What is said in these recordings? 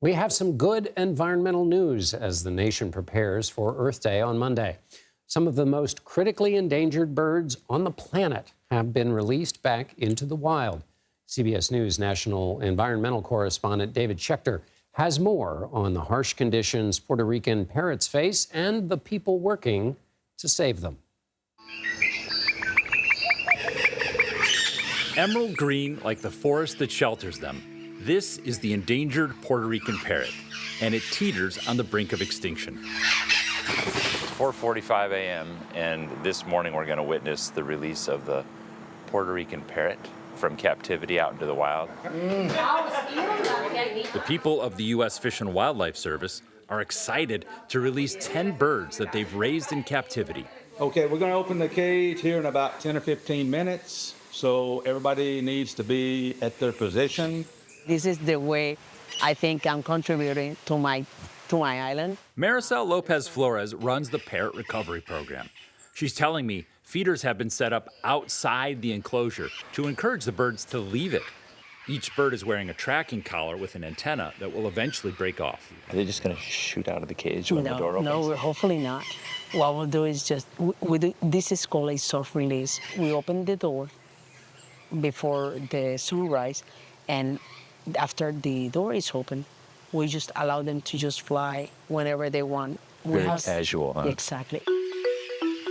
We have some good environmental news as the nation prepares for Earth Day on Monday. Some of the most critically endangered birds on the planet have been released back into the wild. CBS News national environmental correspondent David Schechter has more on the harsh conditions Puerto Rican parrots face and the people working to save them. Emerald green like the forest that shelters them. This is the endangered Puerto Rican parrot, and it teeters on the brink of extinction. It's 4:45 a.m., and this morning we're going to witness the release of the Puerto Rican parrot from captivity out into the wild. The people of the U.S. Fish and Wildlife Service are excited to release 10 birds that they've raised in captivity. Okay, we're going to open the cage here in about 10 or 15 minutes, so everybody needs to be at their position. This is the way I think I'm contributing to my island. Maricel Lopez Flores runs the Parrot Recovery Program. She's telling me feeders have been set up outside the enclosure to encourage the birds to leave it. Each bird is wearing a tracking collar with an antenna that will eventually break off. Are they just going to shoot out of the cage when the door opens? No, hopefully not. What we'll do is just, this is called a soft release. We open the door before the sunrise, and after the door is open, we just allow them to just fly whenever they want. Very casual, huh? Exactly.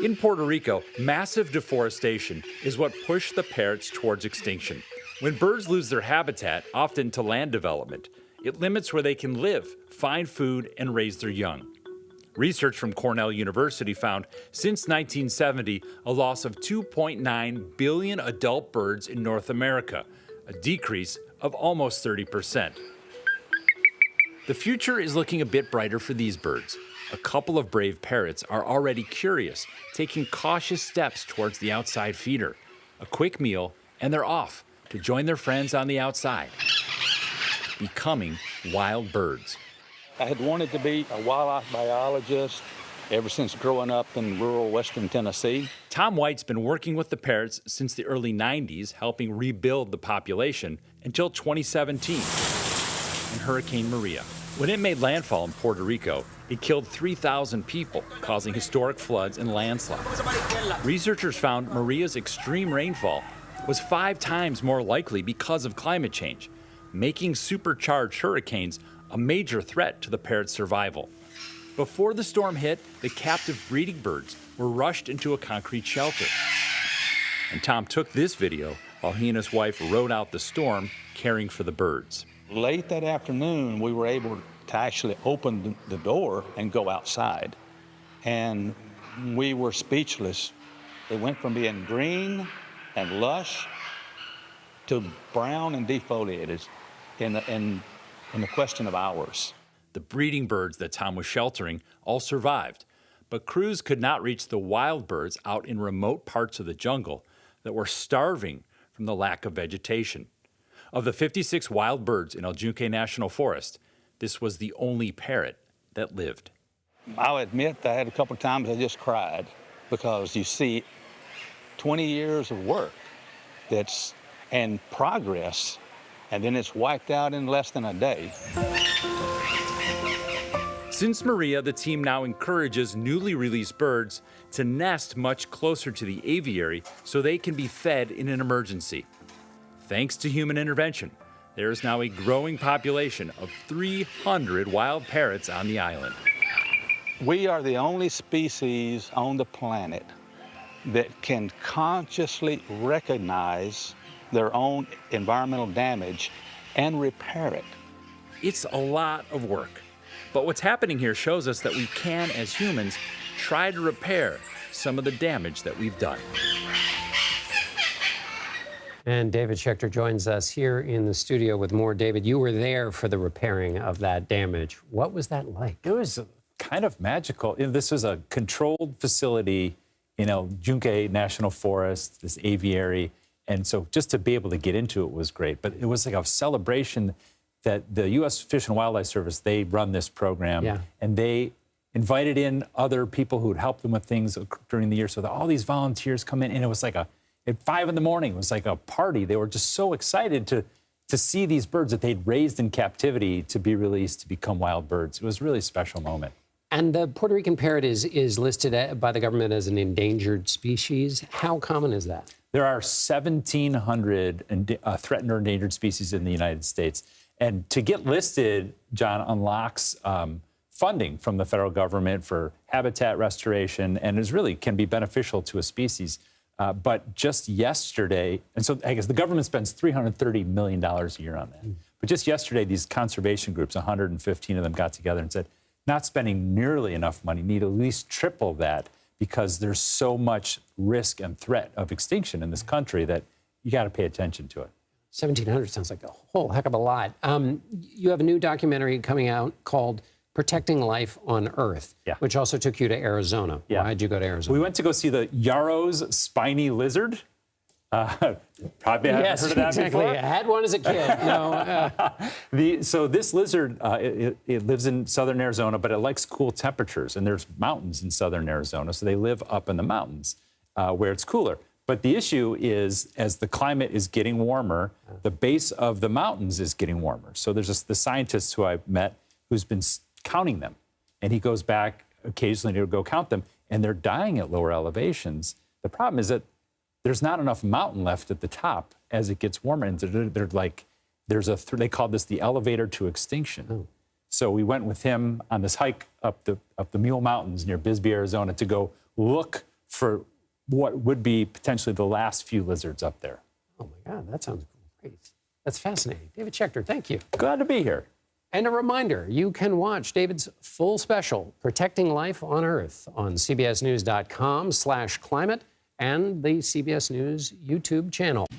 In Puerto Rico, massive deforestation is what pushed the parrots towards extinction. When birds lose their habitat, often to land development, it limits where they can live, find food, and raise their young. Research from Cornell University found since 1970 a loss of 2.9 billion adult birds in North America, a decrease of almost 30%. The future is looking a bit brighter for these birds. A couple of brave parrots are already curious, taking cautious steps towards the outside feeder. A quick meal, and they're off to join their friends on the outside, becoming wild birds. I had wanted to be a wildlife biologist ever since growing up in rural western Tennessee. Tom White's been working with the parrots since the early 90s, helping rebuild the population until 2017 and Hurricane Maria. When it made landfall in Puerto Rico, it killed 3,000 people, causing historic floods and landslides. Researchers found Maria's extreme rainfall was 5 times more likely because of climate change, making supercharged hurricanes a major threat to the parrot's survival. Before the storm hit, the captive breeding birds were rushed into a concrete shelter. And Tom took this video while he and his wife rode out the storm, caring for the birds. Late that afternoon, we were able to actually open the door and go outside. And we were speechless. It went from being green and lush to brown and defoliated in the question of hours. The breeding birds that Tom was sheltering all survived, but crews could not reach the wild birds out in remote parts of the jungle that were starving from the lack of vegetation. Of the 56 wild birds in El Yunque National Forest, this was the only parrot that lived. I'll admit I had a couple of times I just cried because you see 20 years of work and progress, and then it's wiped out in less than a day. Since Maria, the team now encourages newly released birds to nest much closer to the aviary so they can be fed in an emergency. Thanks to human intervention, there is now a growing population of 300 wild parrots on the island. We are the only species on the planet that can consciously recognize their own environmental damage and repair it. It's a lot of work, but what's happening here shows us that we can, as humans, try to repair some of the damage that we've done. And David Schechter joins us here in the studio with more. David, you were there for the repairing of that damage. What was that like? It was kind of magical. This was a controlled facility in El Yunque National Forest, this aviary. And so just to be able to get into it was great. But it was like a celebration that the U.S. Fish and Wildlife Service, they run this program. Yeah. And they invited in other people who would help them with things during the year. So that all these volunteers come in, and it was like at 5 in the morning, it was like a party. They were just so excited to to see these birds that they'd raised in captivity to be released to become wild birds. It was really a special moment. And the Puerto Rican parrot is listed by the government as an endangered species. How common is that? There are 1,700 threatened or endangered species in the United States. And to get listed, John, unlocks funding from the federal government for habitat restoration, and is really can be beneficial to a species. But just yesterday, and so I guess the government spends $330 million a year on that. But just yesterday, these conservation groups, 115 of them, got together and said, not spending nearly enough money, need at least triple that, because there's so much risk and threat of extinction in this country that you got to pay attention to it. 1,700 sounds like a whole heck of a lot. You have a new documentary coming out called Protecting Life on Earth, which also took you to Arizona. Yeah. Why'd you go to Arizona? We went to go see the Yarrow's spiny lizard. Probably haven't heard of that exactly. before. I had one as a kid. No. So this lizard, it lives in southern Arizona, but it likes cool temperatures, and there's mountains in southern Arizona, so they live up in the mountains where it's cooler. But the issue is, as the climate is getting warmer, the base of the mountains is getting warmer. So there's the scientist who I met who's been counting them, and he goes back occasionally to go count them, and they're dying at lower elevations. The problem is that there's not enough mountain left at the top as it gets warmer, and they're like, they call this the elevator to extinction. Oh. So we went with him on this hike up the Mule Mountains near Bisbee, Arizona, to go look for what would be potentially the last few lizards up there. Oh my God, that sounds great. That's fascinating. David Schechter, thank you. Glad to be here. And a reminder, you can watch David's full special, Protecting Life on Earth, on cbsnews.com/climate and the CBS News YouTube channel.